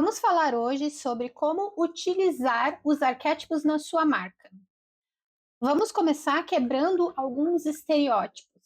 Vamos falar hoje sobre como utilizar os arquétipos na sua marca. Vamos começar quebrando alguns estereótipos.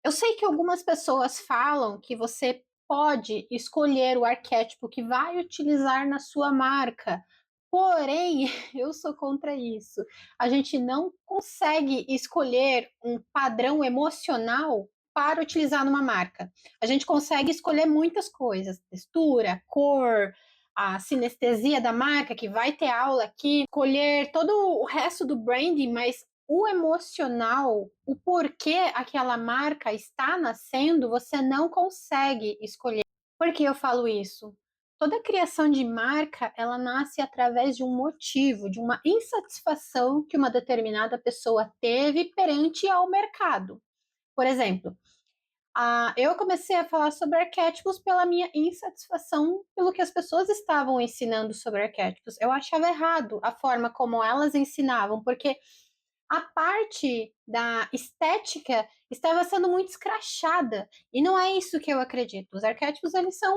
Eu sei que algumas pessoas falam que você pode escolher o arquétipo que vai utilizar na sua marca, porém, eu sou contra isso. A gente não consegue escolher um padrão emocional para utilizar numa marca. A gente consegue escolher muitas coisas: textura, cor, a sinestesia da marca, que vai ter aula aqui, escolher todo o resto do branding, mas o emocional, o porquê aquela marca está nascendo, você não consegue escolher. Por que eu falo isso? Toda criação de marca, ela nasce através de um motivo, de uma insatisfação que uma determinada pessoa teve perante ao mercado. Por exemplo, eu comecei a falar sobre arquétipos pela minha insatisfação pelo que as pessoas estavam ensinando sobre arquétipos. Eu achava errado a forma como elas ensinavam, porque a parte da estética estava sendo muito escrachada. E não é isso que eu acredito. Os arquétipos, eles são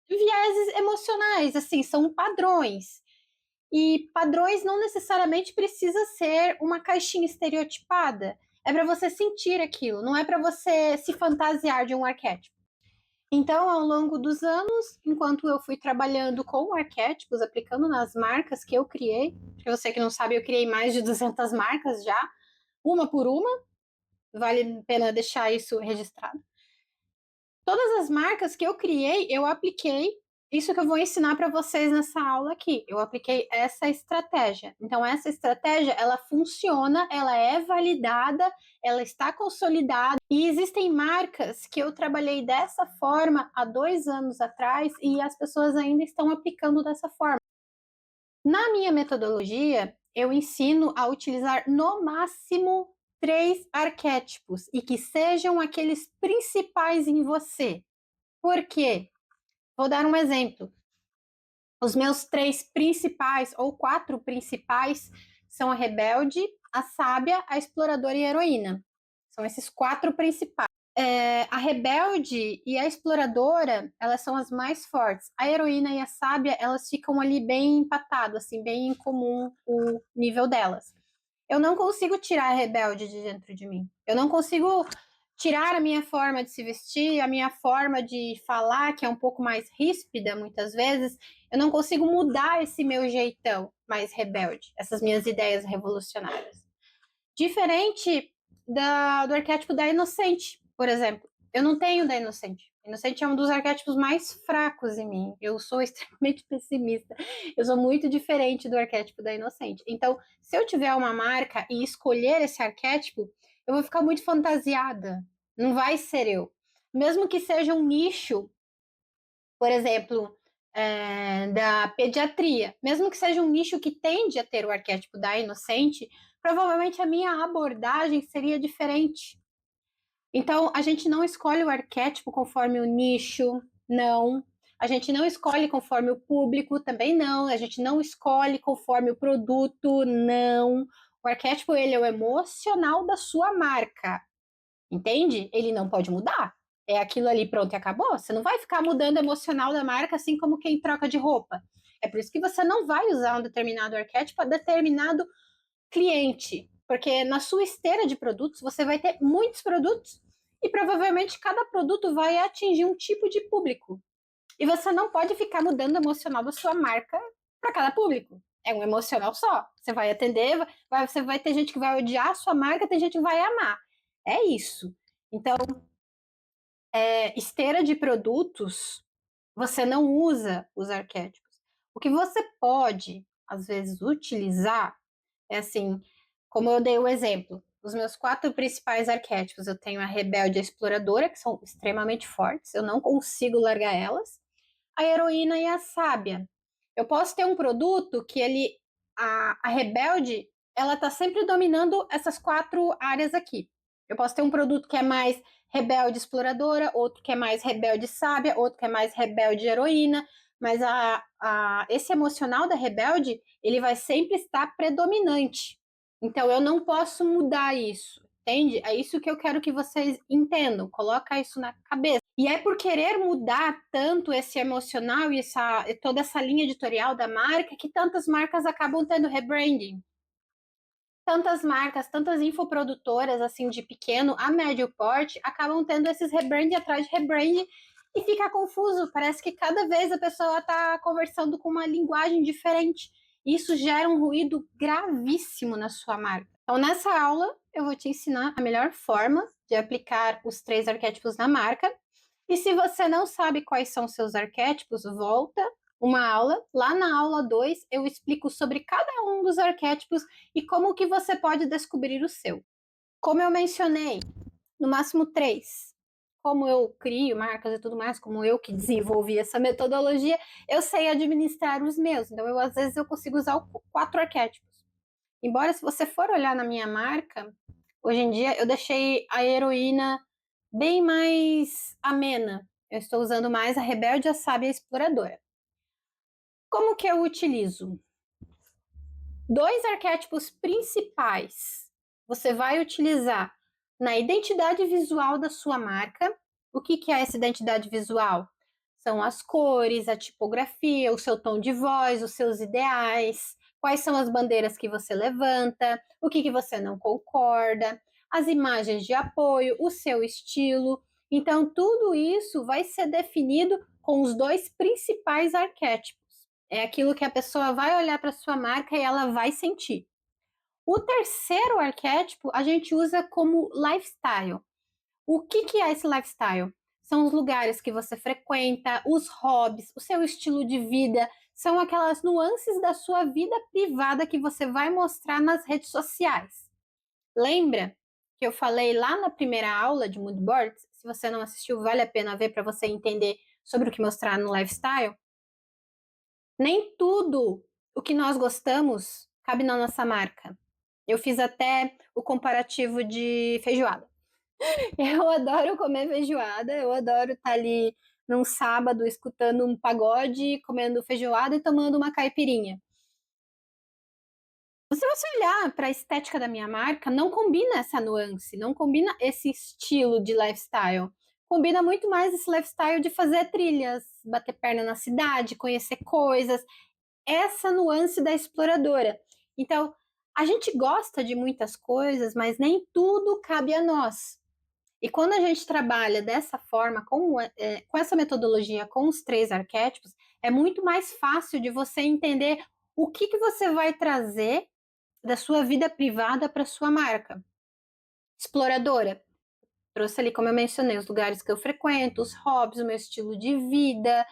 vieses emocionais, assim, são padrões. E padrões não necessariamente precisa ser uma caixinha estereotipada. É para você sentir aquilo, não é para você se fantasiar de um arquétipo. Então, ao longo dos anos, enquanto eu fui trabalhando com arquétipos, aplicando nas marcas que eu criei, porque você que não sabe, eu criei mais de 200 marcas já, uma por uma, vale a pena deixar isso registrado. Todas as marcas que eu criei, eu apliquei isso que eu vou ensinar para vocês nessa aula aqui. Eu apliquei essa estratégia. Então, essa estratégia, ela funciona, ela é validada, ela está consolidada. E existem marcas que eu trabalhei dessa forma há 2 anos atrás e as pessoas ainda estão aplicando dessa forma. Na minha metodologia, eu ensino a utilizar no máximo 3 arquétipos e que sejam aqueles principais em você. Por quê? Vou dar um exemplo. Os meus 3 principais, ou 4 principais, são a rebelde, a sábia, a exploradora e a heroína. São esses 4 principais. A rebelde e a exploradora, elas são as mais fortes. A heroína e a sábia, elas ficam ali bem empatado, assim, bem em comum o nível delas. Eu não consigo tirar a rebelde de dentro de mim. Eu não consigo tirar a minha forma de se vestir, a minha forma de falar, que é um pouco mais ríspida muitas vezes. Eu não consigo mudar esse meu jeitão mais rebelde, essas minhas ideias revolucionárias. Diferente do arquétipo da inocente, por exemplo. Eu não tenho da inocente. Inocente é um dos arquétipos mais fracos em mim. Eu sou extremamente pessimista. Eu sou muito diferente do arquétipo da inocente. Então, se eu tiver uma marca e escolher esse arquétipo, eu vou ficar muito fantasiada. Não vai ser eu. Mesmo que seja um nicho, por exemplo, da pediatria, mesmo que seja um nicho que tende a ter o arquétipo da inocente, provavelmente a minha abordagem seria diferente. Então, a gente não escolhe o arquétipo conforme o nicho, não. A gente não escolhe conforme o público, também não. A gente não escolhe conforme o produto, não. O arquétipo, ele é o emocional da sua marca, entende? Ele não pode mudar. É aquilo ali, pronto, e acabou. Você não vai ficar mudando o emocional da marca assim como quem troca de roupa. É por isso que você não vai usar um determinado arquétipo a determinado cliente, porque na sua esteira de produtos você vai ter muitos produtos e provavelmente cada produto vai atingir um tipo de público. E você não pode ficar mudando o emocional da sua marca para cada público. É um emocional só. Você vai atender, você vai ter gente que vai odiar a sua marca, tem gente que vai amar. É isso. Então, esteira de produtos, você não usa os arquétipos. O que você pode, às vezes, utilizar é assim, como eu dei o exemplo, os meus 4 principais arquétipos, eu tenho a rebelde e a exploradora, que são extremamente fortes, eu não consigo largar elas, a heroína e a sábia. Eu posso ter um produto que a rebelde, ela tá sempre dominando essas 4 áreas aqui. Eu posso ter um produto que é mais rebelde exploradora, outro que é mais rebelde sábia, outro que é mais rebelde heroína, mas esse emocional da rebelde, ele vai sempre estar predominante. Então, eu não posso mudar isso. entende? É isso que eu quero que vocês entendam, coloca isso na cabeça. E é por querer mudar tanto esse emocional e toda essa linha editorial da marca que tantas marcas acabam tendo rebranding. Tantas marcas, tantas infoprodutoras, assim, de pequeno a médio porte, acabam tendo esses rebrand atrás de rebrand e fica confuso. Parece que cada vez a pessoa está conversando com uma linguagem diferente. Isso gera um ruído gravíssimo na sua marca. Então, nessa aula, eu vou te ensinar a melhor forma de aplicar os 3 arquétipos na marca. E se você não sabe quais são seus arquétipos, volta uma aula. Lá na aula 2, eu explico sobre cada um dos arquétipos e como que você pode descobrir o seu. Como eu mencionei, no máximo 3. Como eu crio marcas e tudo mais, como eu que desenvolvi essa metodologia, eu sei administrar os meus. Então, às vezes, eu consigo usar 4 arquétipos. Embora, se você for olhar na minha marca, hoje em dia eu deixei a heroína bem mais amena. Eu estou usando mais a rebelde, a sábia e a exploradora. Como que eu utilizo? 2 arquétipos principais você vai utilizar na identidade visual da sua marca. O que é essa identidade visual? São as cores, a tipografia, o seu tom de voz, os seus ideais, quais são as bandeiras que você levanta, o que você não concorda, as imagens de apoio, o seu estilo. Então, tudo isso vai ser definido com os 2 principais arquétipos. É aquilo que a pessoa vai olhar para sua marca e ela vai sentir. O terceiro arquétipo a gente usa como lifestyle. O que é esse lifestyle? São os lugares que você frequenta, os hobbies, o seu estilo de vida, são aquelas nuances da sua vida privada que você vai mostrar nas redes sociais. Lembra que eu falei lá na primeira aula de mood boards? Se você não assistiu, vale a pena ver para você entender sobre o que mostrar no lifestyle. Nem tudo o que nós gostamos cabe na nossa marca. Eu fiz até o comparativo de feijoada. Eu adoro comer feijoada, eu adoro estar ali num sábado escutando um pagode, comendo feijoada e tomando uma caipirinha. Se você olhar para a estética da minha marca, não combina essa nuance, não combina esse estilo de lifestyle. Combina muito mais esse lifestyle de fazer trilhas, bater perna na cidade, conhecer coisas, essa nuance da exploradora. Então, a gente gosta de muitas coisas, mas nem tudo cabe a nós. E quando a gente trabalha dessa forma, com essa metodologia, com os 3 arquétipos, é muito mais fácil de você entender o que você vai trazer da sua vida privada para sua marca. Exploradora, trouxe ali, como eu mencionei, os lugares que eu frequento, os hobbies, o meu estilo de vida,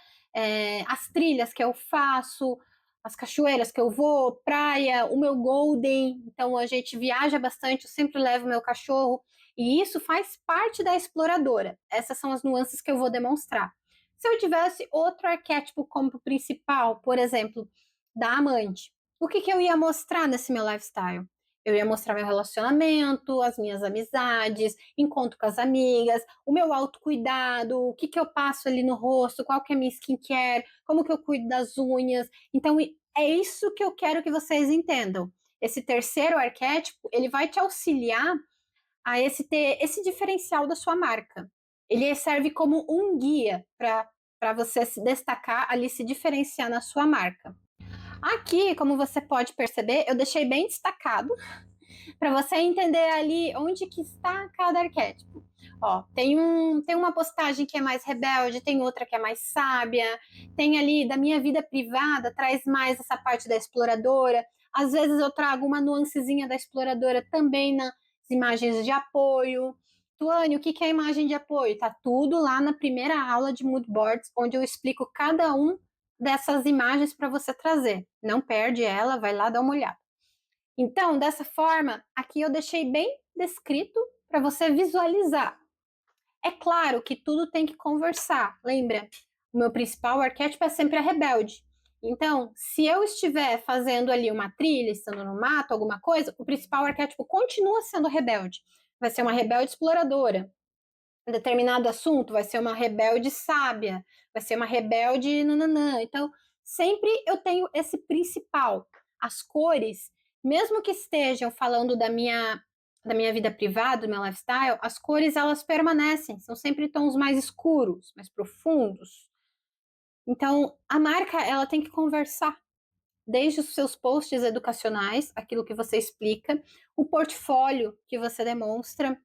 as trilhas que eu faço, as cachoeiras que eu vou, praia, o meu golden. Então a gente viaja bastante, eu sempre levo meu cachorro e isso faz parte da exploradora. Essas são as nuances que eu vou demonstrar. Se eu tivesse outro arquétipo como principal, por exemplo, da amante, o que eu ia mostrar nesse meu lifestyle? Eu ia mostrar meu relacionamento, as minhas amizades, encontro com as amigas, o meu autocuidado, o que eu passo ali no rosto, qual que é a minha skincare, como que eu cuido das unhas. Então, é isso que eu quero que vocês entendam. Esse terceiro arquétipo, ele vai te auxiliar a ter esse diferencial da sua marca. Ele serve como um guia para você se destacar ali, se diferenciar na sua marca. Aqui, como você pode perceber, eu deixei bem destacado para você entender ali onde que está cada arquétipo. Ó, tem uma postagem que é mais rebelde, tem outra que é mais sábia, tem ali da minha vida privada, traz mais essa parte da exploradora. Às vezes eu trago uma nuancezinha da exploradora também nas imagens de apoio. Tuane, o que é a imagem de apoio? Tá tudo lá na primeira aula de mood boards, onde eu explico cada um dessas imagens para você trazer. Não perde ela, vai lá dar uma olhada. Então, dessa forma, aqui eu deixei bem descrito para você visualizar. É claro que tudo tem que conversar. Lembra? O meu principal arquétipo é sempre a rebelde. Então, se eu estiver fazendo ali uma trilha, estando no mato, alguma coisa, o principal arquétipo continua sendo rebelde. Vai ser uma rebelde exploradora. Em determinado assunto, vai ser uma rebelde sábia, vai ser uma rebelde nananã. Então, sempre eu tenho esse principal. As cores, mesmo que estejam falando da minha da minha vida privada, do meu lifestyle, as cores elas permanecem, são sempre tons mais escuros, mais profundos. Então, a marca ela tem que conversar desde os seus posts educacionais, aquilo que você explica, o portfólio que você demonstra,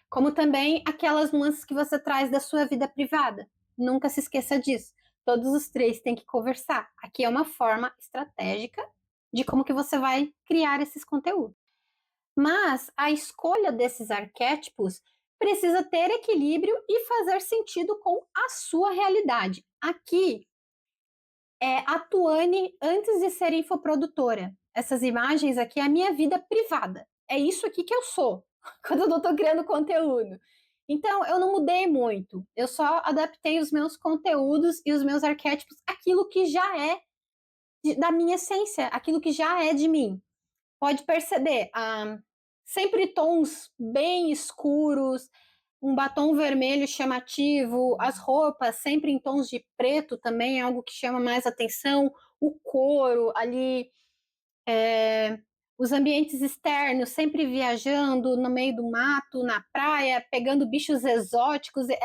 como também aquelas nuances que você traz da sua vida privada. Nunca se esqueça disso. Todos os três têm que conversar. Aqui é uma forma estratégica de como que você vai criar esses conteúdos. Mas a escolha desses arquétipos precisa ter equilíbrio e fazer sentido com a sua realidade. Aqui é a Tuane antes de ser infoprodutora. Essas imagens aqui é a minha vida privada. É isso aqui que eu sou quando eu não estou criando conteúdo. Então, eu não mudei muito. Eu só adaptei os meus conteúdos e os meus arquétipos àquilo que já é da minha essência, aquilo que já é de mim. Pode perceber, sempre tons bem escuros, um batom vermelho chamativo, as roupas sempre em tons de preto também, é algo que chama mais atenção, o couro ali, os ambientes externos, sempre viajando no meio do mato, na praia, pegando bichos exóticos, é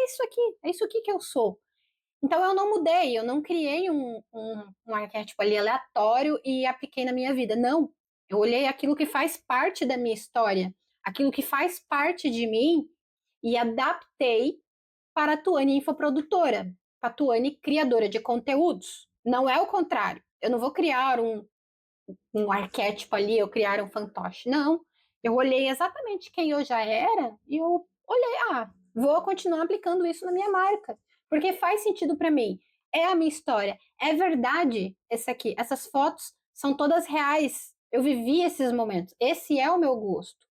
isso aqui que eu sou. Então eu não mudei, eu não criei um arquétipo ali aleatório e apliquei na minha vida. Não, eu olhei aquilo que faz parte da minha história, aquilo que faz parte de mim e adaptei para a Tuane infoprodutora, para a Tuane criadora de conteúdos. Não é o contrário. Eu não vou criar um arquétipo ali, eu criar um fantoche. Não, eu olhei exatamente quem eu já era e eu olhei, vou continuar aplicando isso na minha marca, porque faz sentido para mim. É a minha história, é verdade esse aqui. Essas fotos são todas reais. Eu vivi esses momentos. Esse é o meu gosto.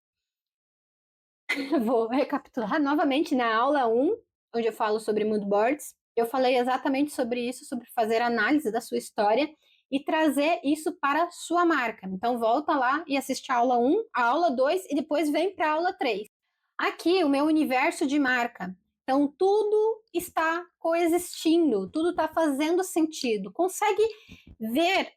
Vou recapitular novamente na aula 1, onde eu falo sobre mood boards. Eu falei exatamente sobre isso, sobre fazer análise da sua história e trazer isso para a sua marca. Então volta lá e assiste a aula 1, a aula 2 e depois vem para a aula 3. Aqui o meu universo de marca. Então tudo está coexistindo, tudo está fazendo sentido. Consegue ver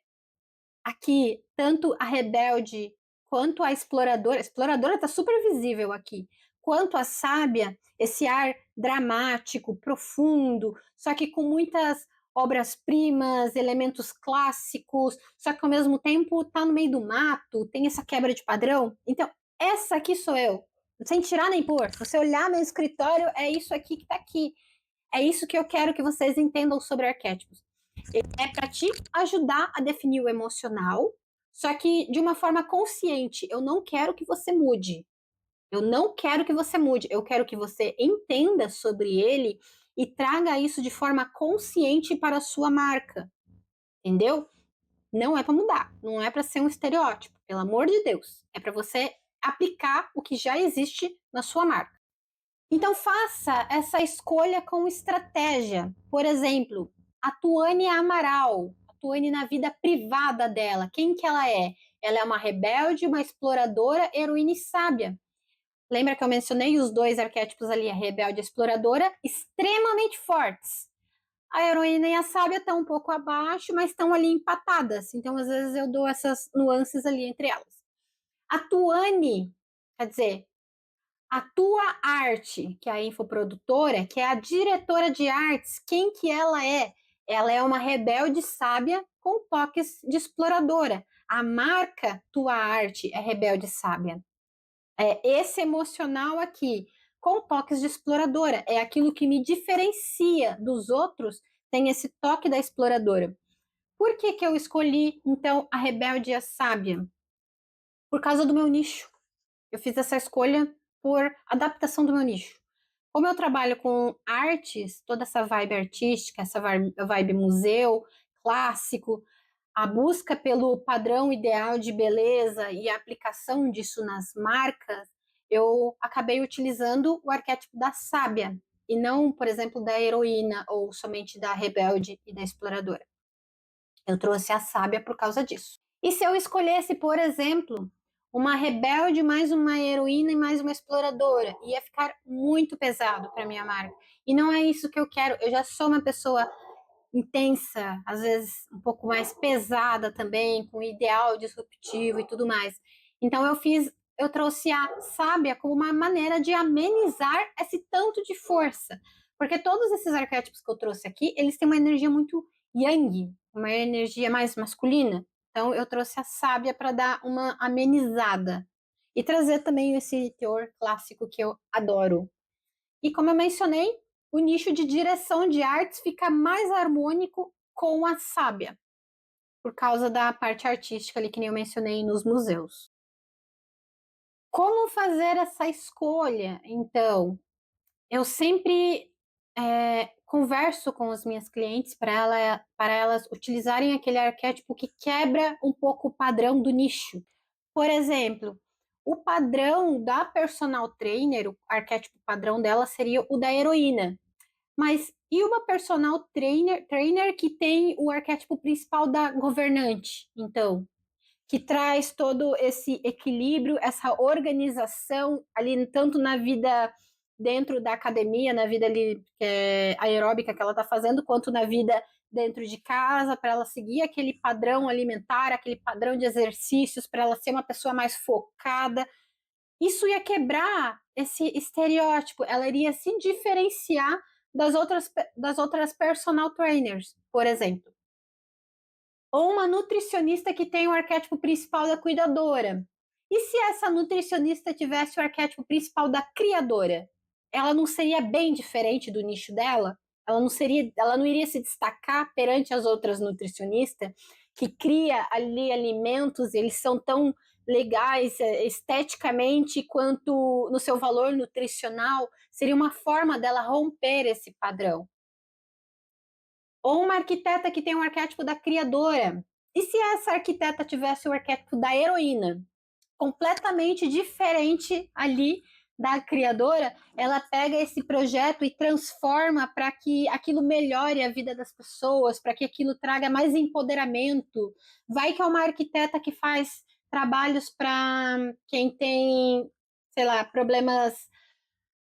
aqui tanto a rebelde quanto a exploradora está super visível aqui, quanto a sábia, esse ar dramático, profundo, só que com muitas obras-primas, elementos clássicos, só que ao mesmo tempo está no meio do mato, tem essa quebra de padrão. Então, essa aqui sou eu, sem tirar nem pôr. Se você olhar meu escritório, é isso aqui que está aqui. É isso que eu quero que vocês entendam sobre arquétipos. É para te ajudar a definir o emocional, só que de uma forma consciente. Eu não quero que você mude. Eu não quero que você mude. Eu quero que você entenda sobre ele e traga isso de forma consciente para a sua marca. Entendeu? Não é para mudar. Não é para ser um estereótipo. Pelo amor de Deus. É para você aplicar o que já existe na sua marca. Então faça essa escolha com estratégia. Por exemplo, a Tuane Amaral, a Tuane na vida privada dela, quem que ela é? Ela é uma rebelde, uma exploradora, heroína e sábia. Lembra que eu mencionei os dois arquétipos ali, a rebelde e a exploradora, extremamente fortes. A heroína e a sábia estão um pouco abaixo, mas estão ali empatadas. Então, às vezes, eu dou essas nuances ali entre elas. A Tuane, quer dizer, a tua arte, que é a infoprodutora, que é a diretora de artes, quem que ela é? Ela é uma rebelde sábia com toques de exploradora. A marca Tua Arte é rebelde sábia. É esse emocional aqui, com toques de exploradora. É aquilo que me diferencia dos outros, tem esse toque da exploradora. Por que que eu escolhi, então, a rebelde e a sábia? Por causa do meu nicho. Eu fiz essa escolha por adaptação do meu nicho. Como eu trabalho com artes, toda essa vibe artística, essa vibe museu, clássico, a busca pelo padrão ideal de beleza e a aplicação disso nas marcas, eu acabei utilizando o arquétipo da sábia e não, por exemplo, da heroína ou somente da rebelde e da exploradora. Eu trouxe a sábia por causa disso. E se eu escolhesse, por exemplo, uma rebelde mais uma heroína e mais uma exploradora, ia ficar muito pesado para minha marca. E não é isso que eu quero. Eu já sou uma pessoa intensa, às vezes um pouco mais pesada também, com ideal disruptivo e tudo mais. Então eu trouxe a sábia como uma maneira de amenizar esse tanto de força. Porque todos esses arquétipos que eu trouxe aqui, eles têm uma energia muito yang, uma energia mais masculina. Então eu trouxe a sábia para dar uma amenizada e trazer também esse teor clássico que eu adoro. E como eu mencionei, o nicho de direção de artes fica mais harmônico com a sábia, por causa da parte artística ali que nem eu mencionei nos museus. Como fazer essa escolha? Então, eu sempre converso com as minhas clientes para elas utilizarem aquele arquétipo que quebra um pouco o padrão do nicho. Por exemplo, o padrão da personal trainer, o arquétipo padrão dela seria o da heroína. Mas e uma personal trainer que tem o arquétipo principal da governante, então? Que traz todo esse equilíbrio, essa organização ali, tanto na vida dentro da academia, na vida ali aeróbica que ela está fazendo, quanto na vida dentro de casa, para ela seguir aquele padrão alimentar, aquele padrão de exercícios, para ela ser uma pessoa mais focada. Isso ia quebrar esse estereótipo, ela iria se diferenciar das outras personal trainers, por exemplo. Ou uma nutricionista que tem o arquétipo principal da cuidadora. E se essa nutricionista tivesse o arquétipo principal da criadora? Ela não seria bem diferente do nicho dela? Ela não iria se destacar perante as outras nutricionistas que cria ali alimentos, eles são tão legais esteticamente quanto no seu valor nutricional, seria uma forma dela romper esse padrão. Ou uma arquiteta que tem um arquétipo da criadora. E se essa arquiteta tivesse o arquétipo da heroína? Completamente diferente ali da criadora, ela pega esse projeto e transforma para que aquilo melhore a vida das pessoas, para que aquilo traga mais empoderamento. Vai que é uma arquiteta que faz trabalhos para quem tem, sei lá, problemas,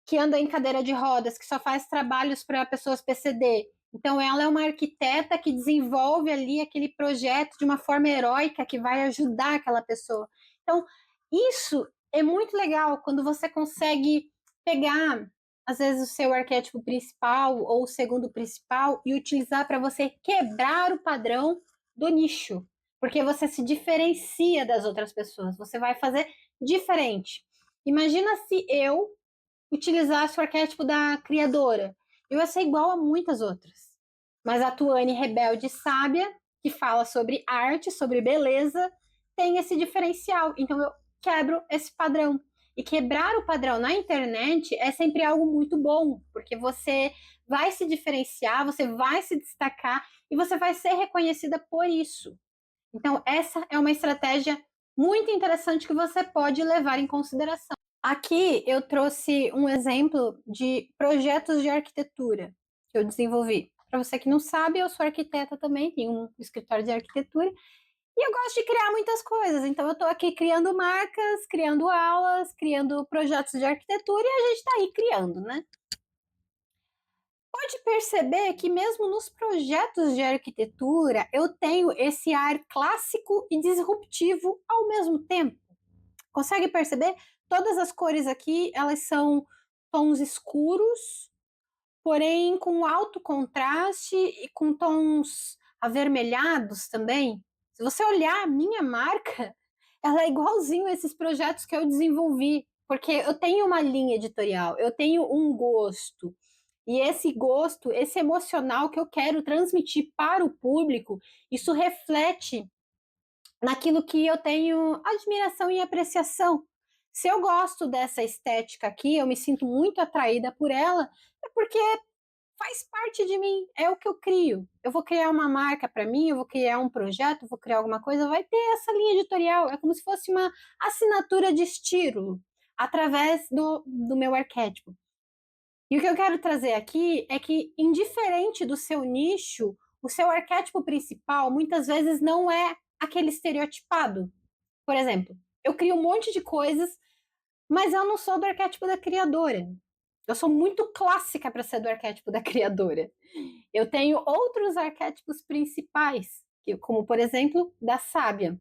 que anda em cadeira de rodas, que só faz trabalhos para pessoas PCD. Então, ela é uma arquiteta que desenvolve ali aquele projeto de uma forma heróica que vai ajudar aquela pessoa. Então, isso é muito legal quando você consegue pegar, às vezes, o seu arquétipo principal ou o segundo principal e utilizar para você quebrar o padrão do nicho, porque você se diferencia das outras pessoas, você vai fazer diferente. Imagina se eu utilizasse o arquétipo da criadora. Eu ia ser igual a muitas outras. Mas a Tuane rebelde e sábia, que fala sobre arte, sobre beleza, tem esse diferencial. Então eu quebro esse padrão. E quebrar o padrão na internet é sempre algo muito bom, porque você vai se diferenciar, você vai se destacar e você vai ser reconhecida por isso. Então, essa é uma estratégia muito interessante que você pode levar em consideração. Aqui eu trouxe um exemplo de projetos de arquitetura que eu desenvolvi. Para você que não sabe, eu sou arquiteta também, tenho um escritório de arquitetura e eu gosto de criar muitas coisas. Então eu estou aqui criando marcas, criando aulas, criando projetos de arquitetura e a gente está aí criando, né? Pode perceber que mesmo nos projetos de arquitetura eu tenho esse ar clássico e disruptivo ao mesmo tempo. Consegue perceber? Todas as cores aqui, elas são tons escuros, porém com alto contraste e com tons avermelhados também. Se você olhar a minha marca, ela é igualzinho a esses projetos que eu desenvolvi, porque eu tenho uma linha editorial, eu tenho um gosto. E esse gosto, esse emocional que eu quero transmitir para o público, isso reflete naquilo que eu tenho admiração e apreciação. Se eu gosto dessa estética aqui, eu me sinto muito atraída por ela, é porque faz parte de mim, é o que eu crio. Eu vou criar uma marca para mim, eu vou criar um projeto, vou criar alguma coisa, vai ter essa linha editorial, é como se fosse uma assinatura de estilo através do meu arquétipo. E o que eu quero trazer aqui é que, indiferente do seu nicho, o seu arquétipo principal muitas vezes não é aquele estereotipado. Por exemplo, eu crio um monte de coisas, mas eu não sou do arquétipo da criadora. Eu sou muito clássica para ser do arquétipo da criadora. Eu tenho outros arquétipos principais, como por exemplo, da sábia.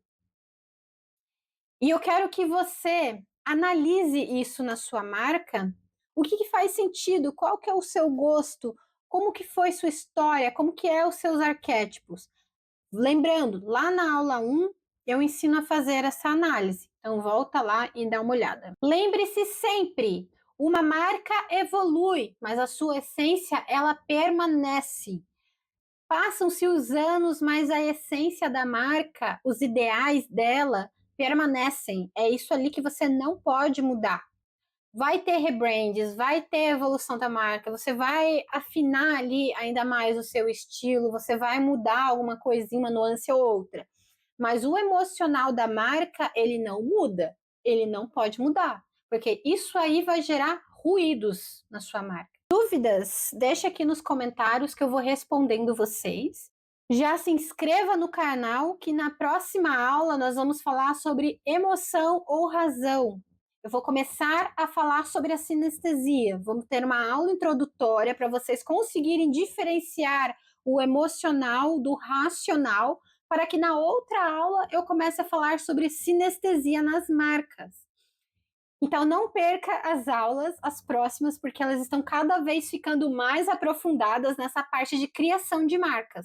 E eu quero que você analise isso na sua marca. O que faz sentido? Qual que é o seu gosto? Como que foi sua história? Como que é os seus arquétipos? Lembrando, lá na aula 1, eu ensino a fazer essa análise. Então volta lá e dá uma olhada. Lembre-se sempre, uma marca evolui, mas a sua essência ela permanece. Passam-se os anos, mas a essência da marca, os ideais dela permanecem. É isso ali que você não pode mudar. Vai ter rebrands, vai ter evolução da marca, você vai afinar ali ainda mais o seu estilo, você vai mudar alguma coisinha, uma nuance ou outra. Mas o emocional da marca, ele não muda, ele não pode mudar, porque isso aí vai gerar ruídos na sua marca. Dúvidas? Deixa aqui nos comentários que eu vou respondendo vocês. Já se inscreva no canal que na próxima aula nós vamos falar sobre emoção ou razão. Eu vou começar a falar sobre a sinestesia. Vamos ter uma aula introdutória para vocês conseguirem diferenciar o emocional do racional, para que na outra aula eu comece a falar sobre sinestesia nas marcas. Então não perca as aulas, as próximas, porque elas estão cada vez ficando mais aprofundadas nessa parte de criação de marcas.